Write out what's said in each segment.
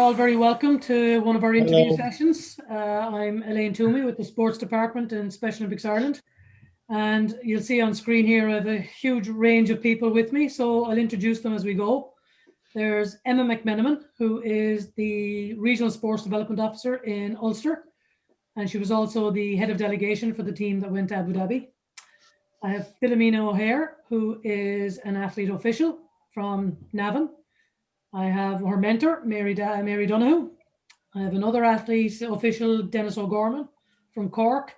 all very welcome to one of our interview Hello. sessions. I'm Elaine Twomey with the Sports Department in Special Olympics Ireland. And you'll see on screen here, I have a huge range of people with me, so I'll introduce them as we go. There's Emma McMenamin, who is the Regional Sports Development Officer in Ulster. And she was also the head of delegation for the team that went to Abu Dhabi. I have Philomena O'Hare, who is an athlete official from Navan. I have her mentor, Mary Donohoe. I have another athlete official, Denis O'Gorman from Cork,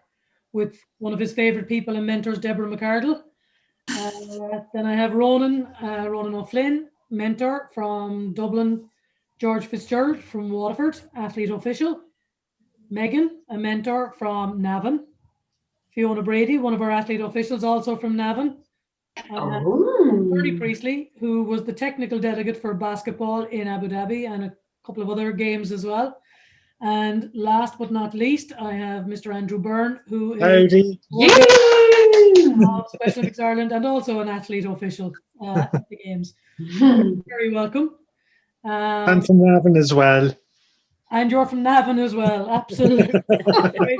with one of his favourite people and mentors, Deborah McArdle. Then I have Ronan O'Flynn, mentor from Dublin, George Fitzgerald from Waterford, athlete official. Megan, a mentor from Navan. Fiona Brady, one of our athlete officials, also from Navan. Bernie Preistley, who was the technical delegate for basketball in Abu Dhabi and a couple of other games as well. And last but not least, I have Mr. Andrew Byrne, who is Special Olympics Ireland and also an athlete official at the games. Very welcome. I'm from Navan as well. And you're from Navan as well, absolutely. great.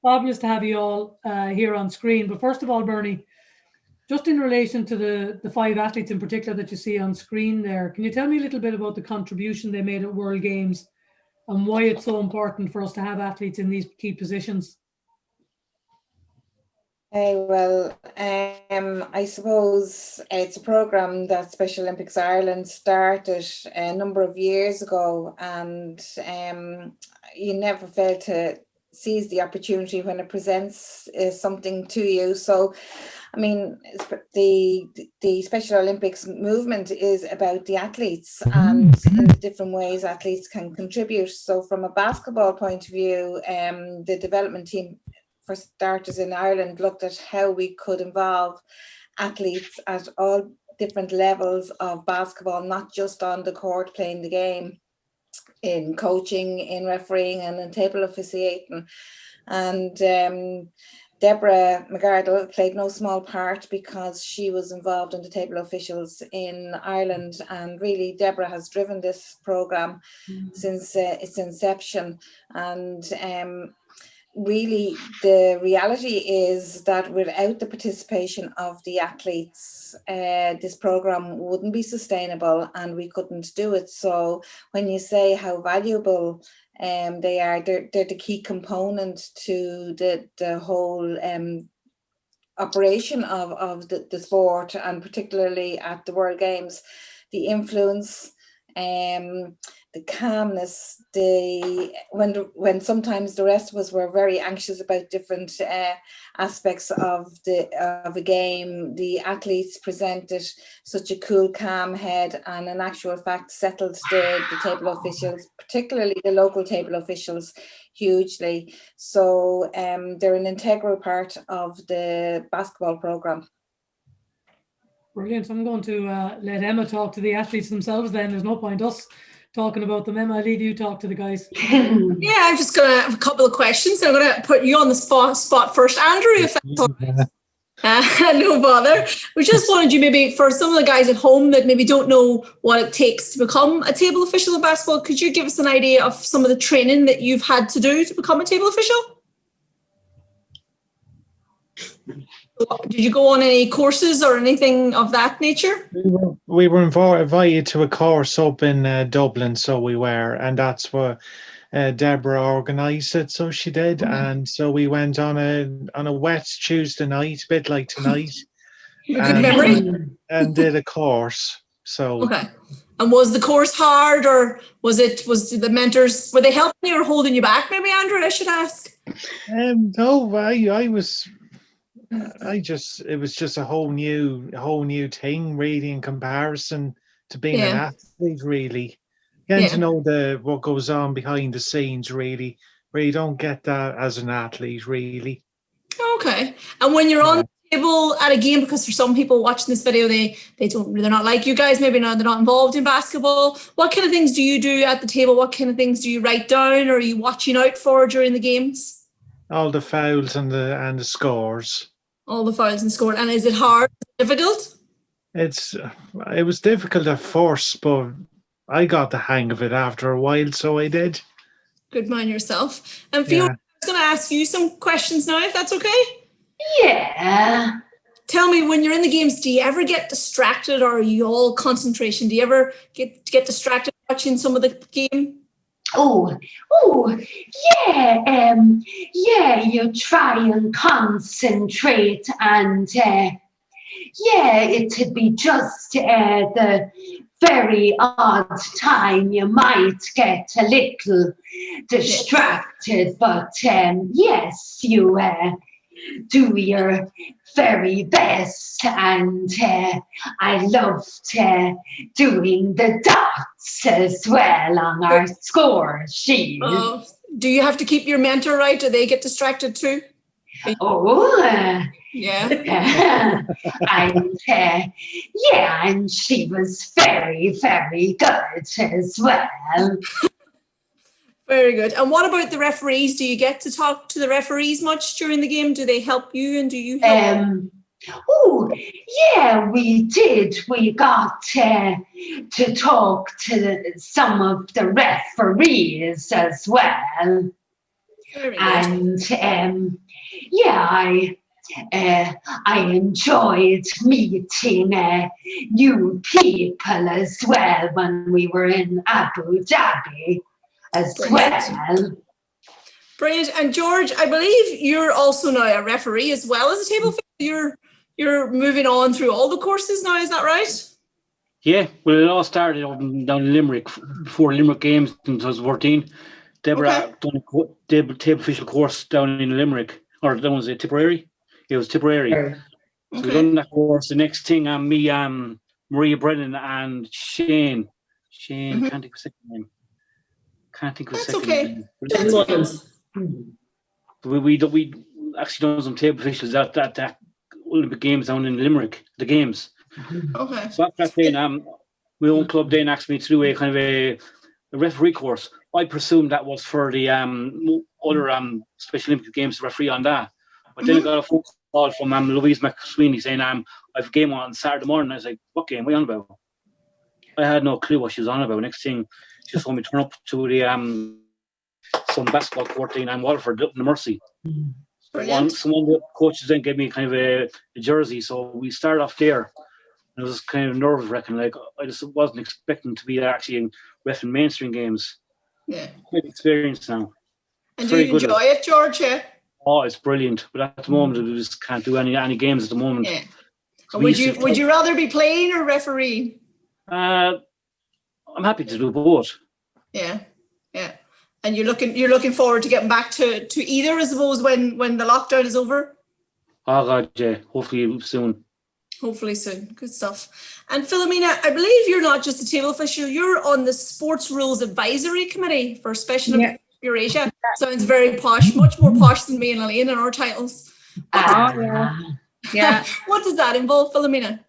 Fabulous to have you all here on screen. But first of all, Bernie, just in relation to the 5 athletes in particular that you see on screen there, can you tell me a little bit about the contribution they made at World Games and why it's so important for us to have athletes in these key positions? I suppose it's a programme that Special Olympics Ireland started a number of years ago, and you never fail to seize the opportunity when it presents something to you. So, I mean, the Special Olympics movement is about the athletes and in the different ways athletes can contribute. So from a basketball point of view, the development team, for starters in Ireland, looked at how we could involve athletes at all different levels of basketball, not just on the court playing the game, in coaching, in refereeing and in table officiating. And Deborah McArdle played no small part because she was involved in the table officials in Ireland, and really Deborah has driven this programme since its inception. And really the reality is that without the participation of the athletes, this programme wouldn't be sustainable and we couldn't do it. So when you say how valuable they are, they're the key component to the whole operation of the sport, and particularly at the World Games. The influence, the calmness, when sometimes the rest of us were very anxious about different aspects of a game, the athletes presented such a cool, calm head, and in actual fact settled the table officials, particularly the local table officials, hugely. So they're an integral part of the basketball programme. Brilliant. I'm going to let Emma talk to the athletes themselves then. There's no point us talking about them. Emma, I'll leave you talk to the guys. Yeah, I'm just going to have a couple of questions. I'm going to put you on the spot first, Andrew, if that's all right. No bother. We just wanted you, maybe for some of the guys at home that maybe don't know what it takes to become a table official in basketball, could you give us an idea of some of the training that you've had to do to become a table official? Did you go on any courses or anything of that nature? We were invited to a course up in Dublin, so we were, and that's what Deborah organised it. So she did, and so we went on a wet Tuesday night, a bit like tonight. A good memory. And did a course. So okay. And was the course hard, or was the mentors, were they helping you or holding you back? Maybe, Andrew, I should ask. No, I was. It was just a whole new thing, really, in comparison to being an athlete, really. Getting to know what goes on behind the scenes, really. Really don't get that as an athlete, really. Okay. And when you're on the table at a game, because for some people watching this video, they're not like you guys, maybe they're not involved in basketball. What kind of things do you do at the table? What kind of things do you write down, or are you watching out for during the games? All the fouls and the scores. All the fouls and score. And is it hard? Difficult? it was difficult at first, but I got the hang of it after a while, so I did. Good man yourself. And Fiona, I was going to ask you some questions now, if that's okay. Yeah. Tell me, when you're in the games, do you ever get distracted, or are you all concentration? Do you ever get distracted watching some of the game? Oh, yeah. You try and concentrate, and it'd be just the very odd time you might get a little distracted, but yes, you do your very best, and I loved doing the dots as well on our score sheet. Do you have to keep your mentor right? Do they get distracted too? Yeah. And she was very, very good as well. Very good. And what about the referees? Do you get to talk to the referees much during the game? Do they help you, and do you help? We did. We got to talk to some of the referees as well. Very good. And I enjoyed meeting new people as well when we were in Abu Dhabi as well. Brilliant. And George, I believe you're also now a referee as well as a table fisher. You're moving on through all the courses now, is that right? Yeah, well, it all started down in Limerick before Limerick Games in 2014. Deborah done a table official course down in Limerick, or that was Tipperary. It was Tipperary. So we done that course. The next thing, me, Maria Brennan and Shane. Can't think of a second name. That's okay. We actually done some table officials at that Olympic Games down in Limerick. The games. Okay. So after that, then my own club then asked me to do a kind of a referee course. I presumed that was for the other Special Olympic Games to referee on that. But then I got a phone call from Louise McSweeney saying, I have a game on Saturday morning. I was like, what game are you on about? I had no clue what she was on about. Next thing, she just told me to turn up to the some basketball court in Waterford, up in the Mercy. Some of the coaches then gave me kind of a jersey, so we started off there. It was kind of nerve-wracking. Like, I just wasn't expecting to be actually in ref in mainstream games. Yeah. Great experience now. And do you enjoy it, George? Yeah. Oh, it's brilliant. But at the moment, we just can't do any games at the moment. Yeah. So would you rather be playing or refereeing? I'm happy to do both. Yeah. Yeah. And you're looking forward to getting back to either, I suppose, when the lockdown is over? Oh God, yeah. Hopefully soon. Hopefully soon. Good stuff. And Philomena, I believe you're not just a table official, you're on the Sports Rules Advisory Committee for Special Olympics Eurasia. Sounds very posh, much more posh than me and Elaine in our titles. Yeah. What does that involve, Philomena?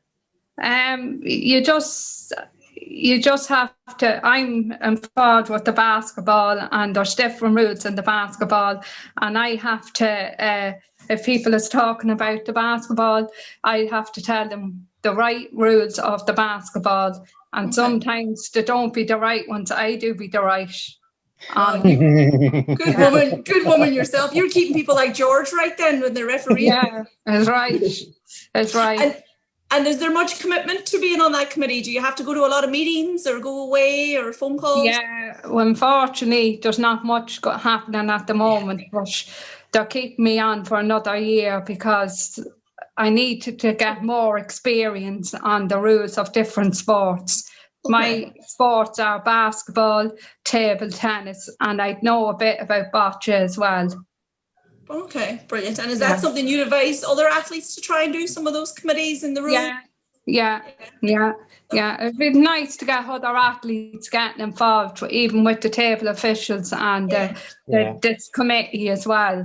You just have to, I'm involved with the basketball, and there's different rules in the basketball, and I have to, if people is talking about the basketball, I have to tell them the right rules of the basketball, and sometimes they don't be the right ones, I do be the right. Good woman yourself. You're keeping people like George right then when they're refereeing. Yeah, that's right. That's right. And is there much commitment to being on that committee? Do you have to go to a lot of meetings or go away or phone calls? Yeah, well, unfortunately, there's not much happening at the moment, but they're keeping me on for another year because I need to get more experience on the rules of different sports. Okay. My sports are basketball, table tennis, and I know a bit about bocce as well. Okay, brilliant. And is that something you'd advise other athletes to try and do, some of those committees in the room? Yeah. It'd be nice to get other athletes getting involved, even with the table officials and this committee as well.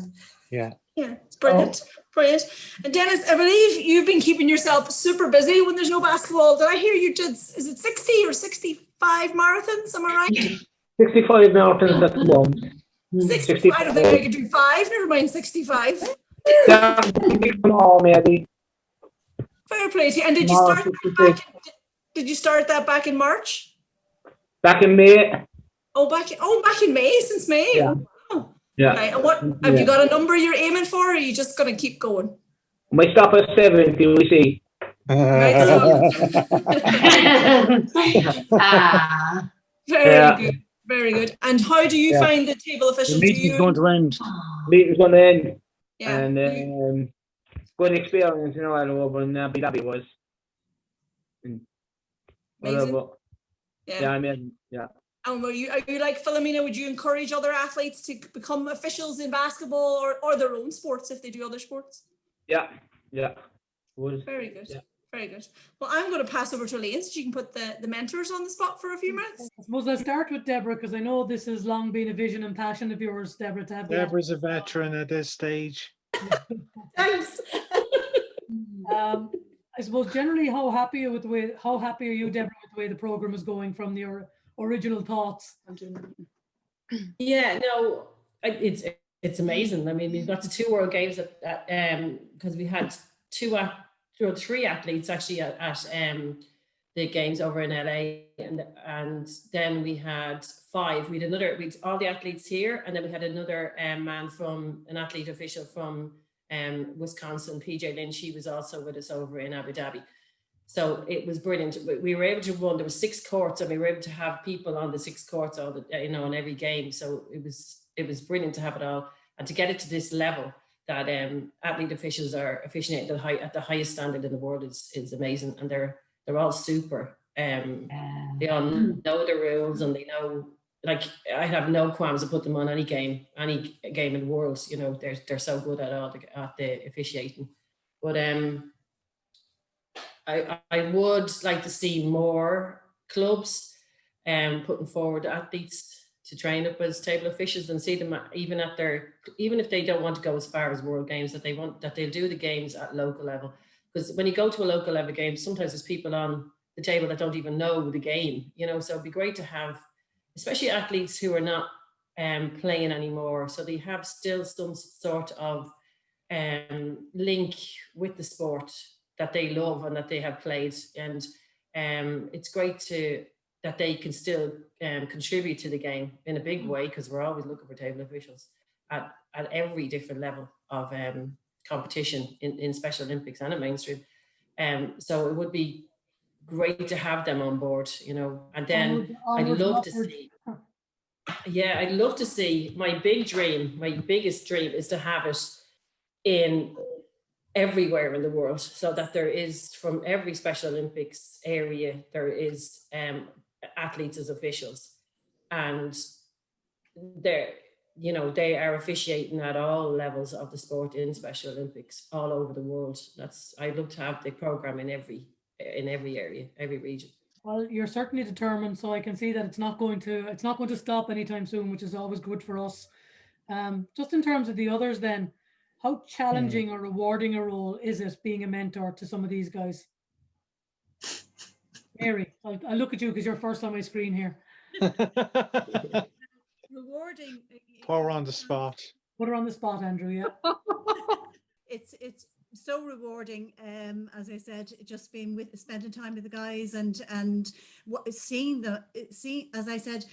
Yeah, it's brilliant. Brilliant. And Denis, I believe you've been keeping yourself super busy when there's no basketball. Did I hear you did, is it 60 or 65 marathons? Am I right? 65 marathons at the moment. 65, I don't think I could do 5, never mind 65. Yeah, maybe. Fair play to you. And did you start did you start that back in March? Back in May. Back in May, since May. Yeah. Oh. Yeah. Okay. And what have you got a number you're aiming for, or are you just gonna keep going? Might stop at 70, we see. Right, Very good. Very good. And how do you find the table officials? The meeting's going to end. Meeting's going to end. Yeah. And good experience, you know, all over in Abu Dhabi was. Amazing. Yeah, I mean, yeah. And are you like Philomena? Would you encourage other athletes to become officials in basketball or their own sports if they do other sports? Yeah. Would. Very good. Yeah. Very good. Well, I'm going to pass over to Elaine so she can put the mentors on the spot for a few minutes. I suppose I'll start with Deborah, because I know this has long been a vision and passion of yours, Deborah, to have Deborah's a veteran at this stage. Thanks. I suppose generally, how happy are you, Deborah, with the way the program is going from your original thoughts? Yeah, no, it's amazing. I mean, we've got the 2 World Games because we had 3 athletes actually at the games over in LA, and then we had 5. We had all the athletes here, and then we had another an athlete official from Wisconsin, PJ Lynn. She was also with us over in Abu Dhabi. So it was brilliant. We were able to run. There were 6 courts, and we were able to have people on the 6 courts all on every game. So it was brilliant to have it all and to get it to this level that athlete officials are officiating at the highest standard in the world is amazing, and they're all super. They all know the rules, and they know. Like, I have no qualms to put them on any game in the world. You know, they're so good at the officiating. But I would like to see more clubs putting forward athletes to train up as table officials, and see them even if they don't want to go as far as World Games, that they'll do the games at local level. Because when you go to a local level game, sometimes there's people on the table that don't even know the game. You know, so it'd be great to have, especially athletes who are not playing anymore, so they have still some sort of link with the sport that they love and that they have played, and it's great that they can still contribute to the game in a big way, because we're always looking for table officials at every different level of competition in Special Olympics and at mainstream. So it would be great to have them on board, you know. And then I'd love to see, my biggest dream is to have it in everywhere in the world, so that there is, from every Special Olympics area, there is athletes as officials, and they are officiating at all levels of the sport in Special Olympics all over the world. I'd love to have the program in every area, every region. Well, you're certainly determined, so I can see that it's not going to stop anytime soon, which is always good for us. Just in terms of the others, then, how challenging or rewarding a role is it being a mentor to some of these guys? Mary, I'll look at you because you're first on my screen here. Rewarding. Put her on the spot. Put her on the spot, Andrew. Yeah. It's so rewarding. As I said, just spending time with the guys and seeing as I said.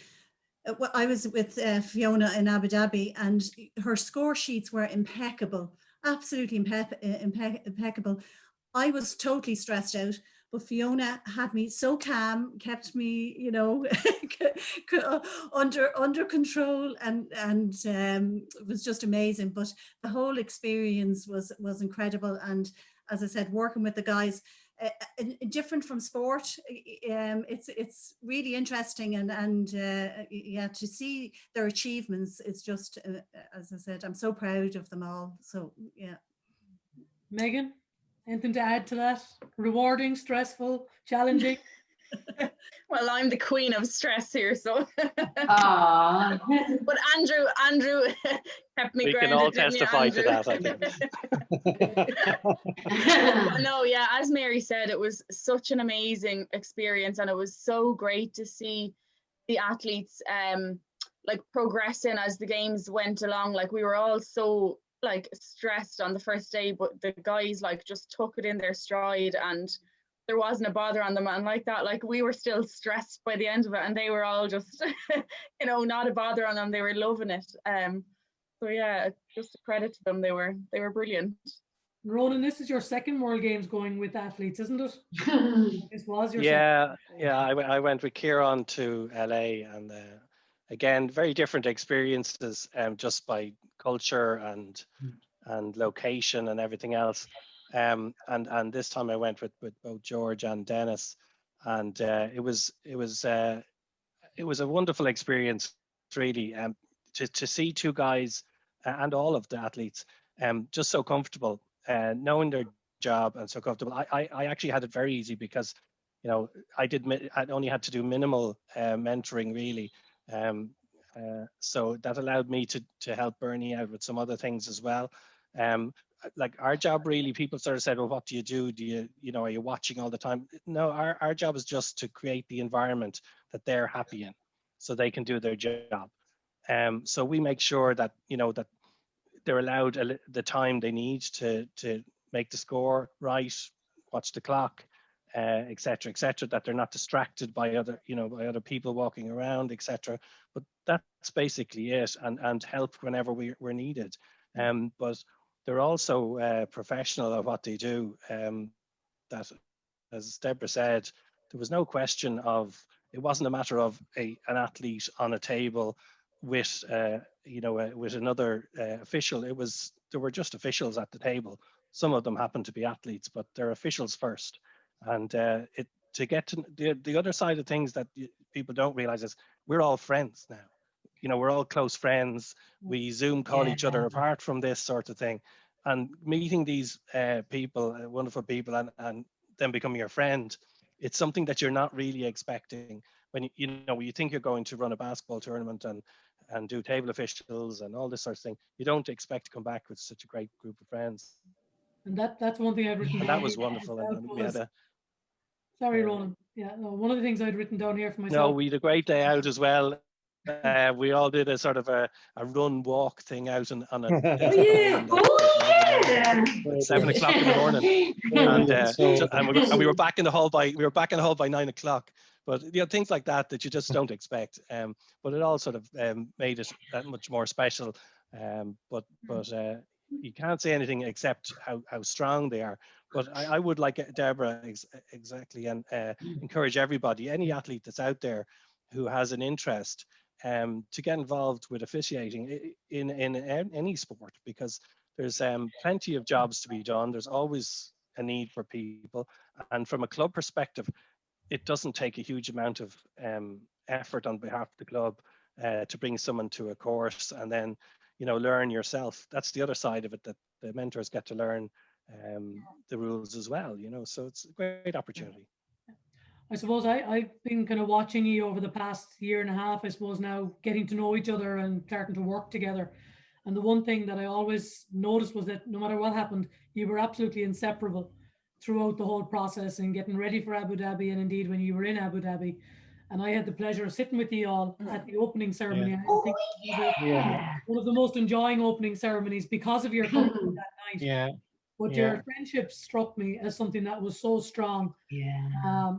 I was with Fiona in Abu Dhabi, and her score sheets were impeccable, absolutely impeccable. I was totally stressed out, but Fiona had me so calm, kept me, you know, under control, and it was just amazing. But the whole experience was incredible, and as I said, working with the guys. Different from sport, it's really interesting, and to see their achievements, it's just as I said, I'm so proud of them all. So yeah. Megan, anything to add to that? Rewarding, stressful, challenging? Well, I'm the queen of stress here, so. But Andrew kept me grounded. We can all testify to that, I think. No, yeah, as Mary said, it was such an amazing experience, and it was so great to see the athletes like progressing as the games went along. Like, we were all so like stressed on the first day, but the guys like just took it in their stride, and there wasn't a bother on them. And like that, like we were still stressed by the end of it, and they were all just, you know, not a bother on them. They were loving it. So yeah, just a credit to them. They were brilliant. Ronan, this is your second World Games going with athletes, isn't it? This was your Yeah. I went with Kieran to LA, and again, very different experiences, just by culture and location and everything else. And this time I went with both George and Denis, and it was a wonderful experience, really, to see two guys and all of the athletes just so comfortable, knowing their job, and so comfortable. I actually had it very easy because, you know, I only had to do minimal mentoring, really. So that allowed me to help Bernie out with some other things as well. Like our job, really, people sort of said, well, what do? You know, are you watching all the time? No, our job is just to create the environment that they're happy in, so they can do their job. So we make sure that, you know, that they're allowed the time they need to make the score right, watch the clock, et cetera, that they're not distracted by other people walking around, etc. But that's basically it, and help whenever we're needed. But they're also professional at what they do. That, as Deborah said, there was no question of, it wasn't a matter of an athlete on a table with with another official. There were just officials at the table. Some of them happened to be athletes, but they're officials first. And to get to the other side of things that people don't realize is we're all friends now. You know, we're all close friends. We Zoom call each other apart from this sort of thing. And meeting these people, wonderful people, and them becoming your friend, it's something that you're not really expecting. When you think you're going to run a basketball tournament and do table officials and all this sort of thing, you don't expect to come back with such a great group of friends. And that's one thing I've written down. And that was wonderful. And we had Sorry, Ronan. Yeah, no, one of the things I'd written down here for myself. No, we had a great day out as well. We all did a sort of a run walk thing out on a at 7 o'clock in the morning, and we were back in the hall by 9 o'clock. But things like that you just don't expect. But it all sort of made it that much more special. But you can't say anything except how strong they are. But I would, like Deborah, exactly, and encourage everybody, any athlete that's out there who has an interest, to get involved with officiating in any sport, because there's plenty of jobs to be done. There's always a need for people, and from a club perspective, it doesn't take a huge amount of effort on behalf of the club to bring someone to a course and then learn yourself. That's the other side of it, that the mentors get to learn the rules as well. So it's a great opportunity. I suppose I've been kind of watching you over the past year and a half, I suppose, now getting to know each other and starting to work together. And the one thing that I always noticed was that no matter what happened, you were absolutely inseparable throughout the whole process and getting ready for Abu Dhabi, and indeed when you were in Abu Dhabi. And I had the pleasure of sitting with you all at the opening ceremony. Yeah. I think one of the most enjoying opening ceremonies because of your company that night. Yeah. But your friendship struck me as something that was so strong. Yeah.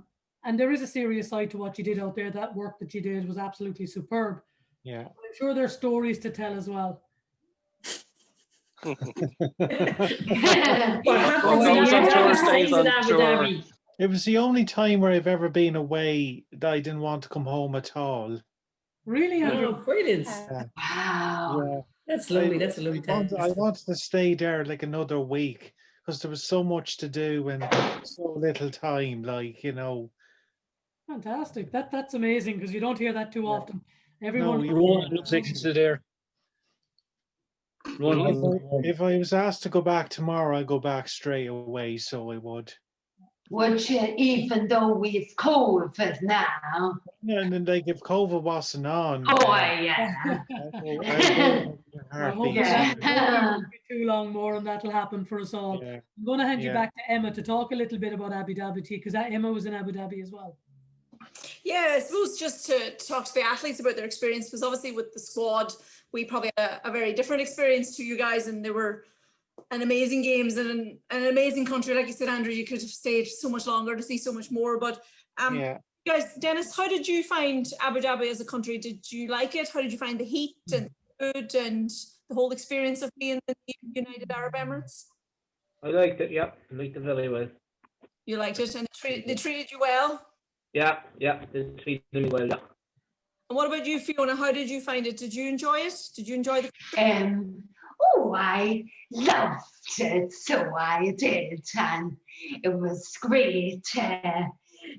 And there is a serious side to what you did out there. That work that you did was absolutely superb. Yeah. I'm sure there's stories to tell as well. What happens in Abu Dhabi stays in Abu Dhabi. It was the only time where I've ever been away that I didn't want to come home at all. Really, Andrew? Oh, brilliant. Wow. Yeah. That's lovely. That's a lovely time. I wanted to stay there like another week because there was so much to do and so little time, Fantastic. That's amazing, because you don't hear that too often. Everyone. Ronan looks like he's there. If I was asked to go back tomorrow, I'd go back straight away, so I would. Would you, even though we've COVID now? Yeah, and then if COVID wasn't on. Oh, yeah. I hope it won't be too long more, and that'll happen for us all. Yeah. I'm going to hand you back to Emma to talk a little bit about Abu Dhabi, because Emma was in Abu Dhabi as well. Yeah, I suppose just to talk to the athletes about their experience, because obviously with the squad, we probably had a very different experience to you guys, and they were an amazing games and an amazing country. Like you said, Andrew, you could have stayed so much longer to see so much more. But yeah. guys, Denis, how did you find Abu Dhabi as a country? Did you like it? How did you find the heat and the food and the whole experience of being in the United Arab Emirates? I liked it, yeah. I liked it very well. You liked it, and they treated you well? Yeah, they treated me well, yeah. And what about you, Fiona? How did you find it? Did you enjoy it? Did you enjoy the Oh, I loved it, so I did, and it was great.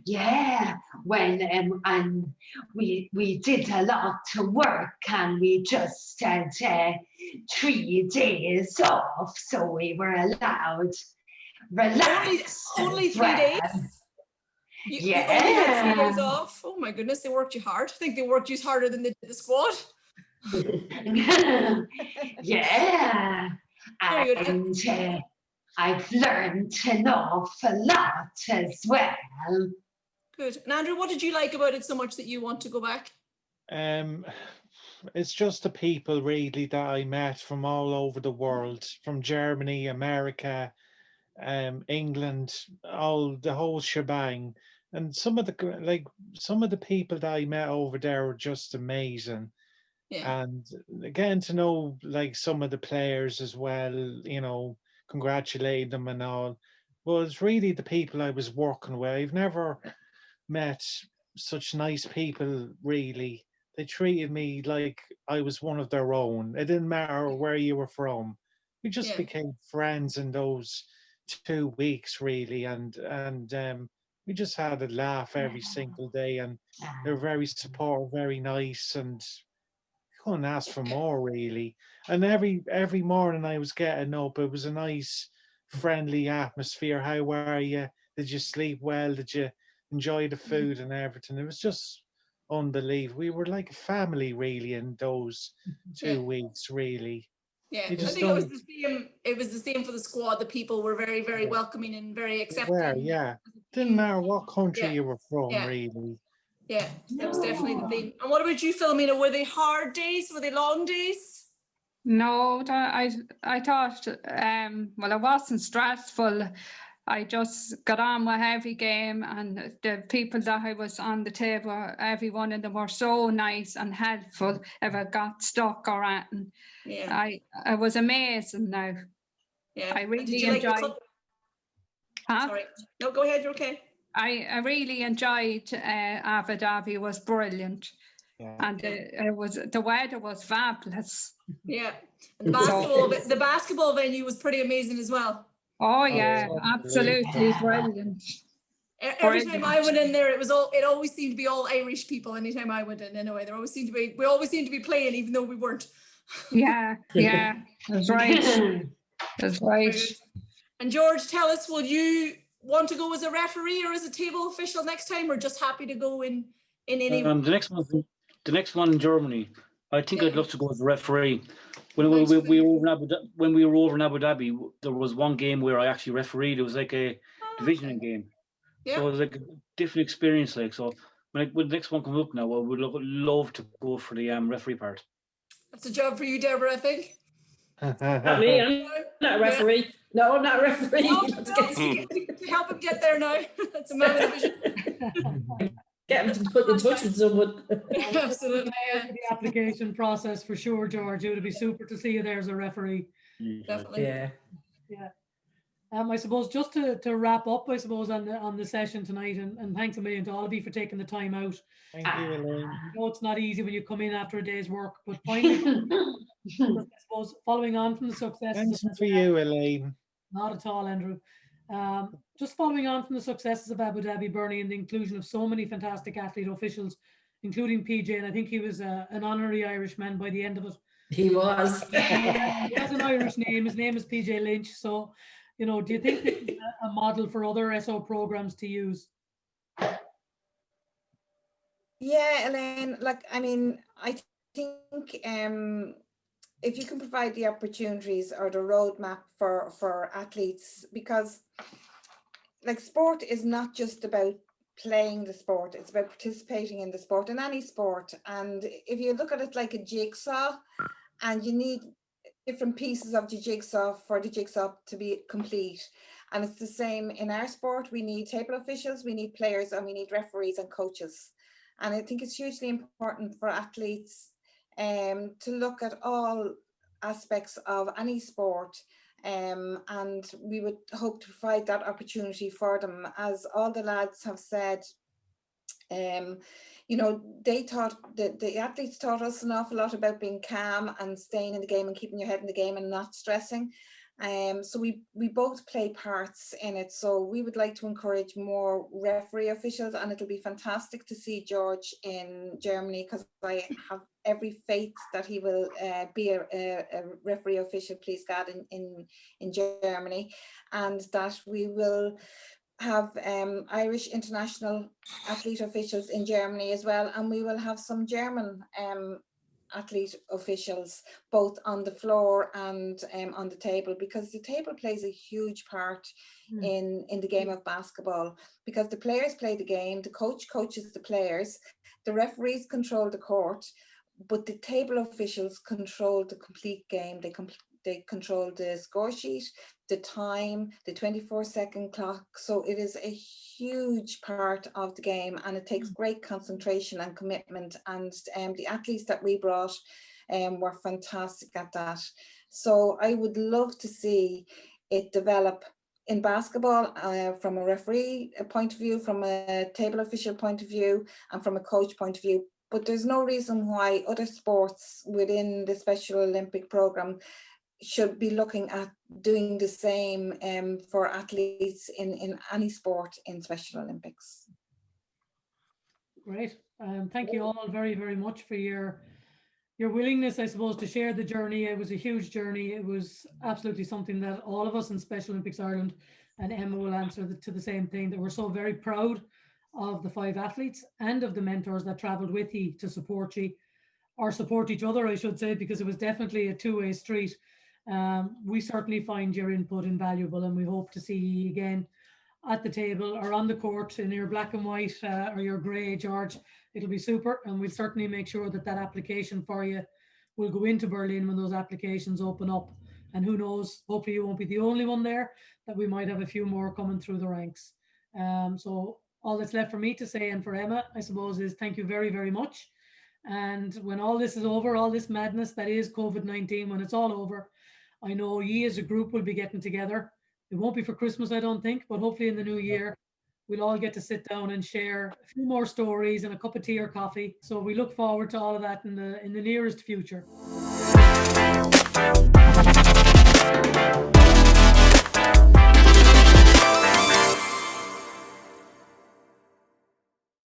Yeah, when and we did a lot of work, and we just had 3 days off, so we were allowed relax. Only 3 well. days? You Yeah. only had 3 days off? Oh my goodness, they worked you hard. I think they worked you harder than they did the squad. Yeah, and I've learned an awful lot as well. Good. And Andrew, what did you like about it so much that you want to go back? It's just the people really that I met from all over the world, from Germany, America, England, the whole shebang. And some of the people that I met over there were just amazing. Yeah. And again, to know like some of the players as well, you know, congratulate them and all, was really the people I was working with. I've never met such nice people, really. They treated me like I was one of their own. It didn't matter where you were from. We just became friends in those 2 weeks, really, and we just had a laugh every single day, and they're very supportive, very nice, and couldn't ask for more, really. And every morning I was getting up, it was a nice, friendly atmosphere. How are you? Did you sleep well? Did you enjoy the food and everything? It was just unbelievable. We were like a family, really, in those 2 weeks, really. Yeah, I think it was the same. It was the same for the squad. The people were very, very welcoming and very accepting. Yeah. Didn't matter what country you were from, really. Yeah, that was definitely the thing. And what about you, Philomena? Were they hard days? Were they long days? No, I thought, well, it wasn't stressful. I just got on with every game, and the people that I was on the table, every one of them were so nice and helpful if I got stuck or anything. Yeah. I was amazing now. Yeah. I really Did you like enjoyed. Sorry. No, go ahead. You're okay. I really enjoyed Abu Dhabi. It was brilliant. Yeah. And the weather was fabulous. Yeah. And the basketball venue was pretty amazing as well. Oh yeah, absolutely brilliant. Every time I went in there, it always seemed to be all Irish people. Anytime I went in, anyway, we always seemed to be playing, even though we weren't. Yeah, that's right. That's right. And George, tell us, will you want to go as a referee or as a table official next time, or just happy to go in any? The next one in Germany. I think I'd love to go as a referee. When we were over in Abu Dhabi, there was one game where I actually refereed. It was like a division game. Yeah. So it was like a different experience. Like, so when the next one comes up now, I would love to go for the referee part. That's a job for you, Deborah, I think. Not me, I'm not a referee. No, I'm not a referee. To help him get there now. That's a man of the vision. Get him to put in touch with someone. Absolutely. The application process for sure, George. It would be super to see you there as a referee. Definitely. Yeah. I suppose just to wrap up, I suppose on the session tonight, and thanks a million to all of you for taking the time out. Thank you, Elaine. I know it's not easy when you come in after a day's work, but finally, I suppose following on from the successes. Thanks for you, Elaine. Not at all, Andrew. Just following on from the successes of Abu Dhabi, Byrne, and the inclusion of so many fantastic athlete officials, including PJ, and I think he was an honorary Irishman by the end of it. He was. He has an Irish name. His name is PJ Lynch. So, do you think this is a model for other SO programs to use? Yeah, Elaine, I think if you can provide the opportunities or the roadmap for athletes, because like sport is not just about playing the sport, it's about participating in the sport, in any sport. And if you look at it like a jigsaw, and you need different pieces of the jigsaw for the jigsaw to be complete. And it's the same in our sport. We need table officials, we need players, and we need referees and coaches. And I think it's hugely important for athletes to look at all aspects of any sport, and we would hope to provide that opportunity for them. As all the lads have said, you know, they taught, the athletes taught us an awful lot about being calm and staying in the game and keeping your head in the game and not stressing. So we both play parts in it. So we would like to encourage more referee officials, and it'll be fantastic to see George in Germany, because I have every faith that he will be a referee official, please God, in Germany, and that we will have Irish international athlete officials in Germany as well, and we will have some German athlete officials both on the floor and on the table, because the table plays a huge part in the game of basketball, because the players play the game, the coach coaches the players, the referees control the court, but the table officials control the complete game. They control the score sheet, the time, the 24-second clock. So it is a huge part of the game, and it takes great concentration and commitment. And the athletes that we brought were fantastic at that. So I would love to see it develop in basketball from a referee point of view, from a table official point of view, and from a coach point of view. But there's no reason why other sports within the Special Olympic program should be looking at doing the same for athletes in any sport in Special Olympics. Great. Thank you all very, very much for your willingness, I suppose, to share the journey. It was a huge journey. It was absolutely something that all of us in Special Olympics Ireland, and Emma will answer to the same thing, that we're so very proud of the 5 athletes and of the mentors that travelled with you to support you, or support each other, I should say, because it was definitely a two-way street. We certainly find your input invaluable, and we hope to see you again at the table or on the court in your black and white or your grey, George. It'll be super, and we'll certainly make sure that application for you will go into Berlin when those applications open up. And who knows, hopefully you won't be the only one there, that we might have a few more coming through the ranks. So all that's left for me to say, and for Emma, I suppose, is thank you very, very much. And when all this is over, all this madness that is COVID-19, when it's all over, I know ye as a group will be getting together. It won't be for Christmas, I don't think, but hopefully in the new year, we'll all get to sit down and share a few more stories and a cup of tea or coffee. So we look forward to all of that in the nearest future.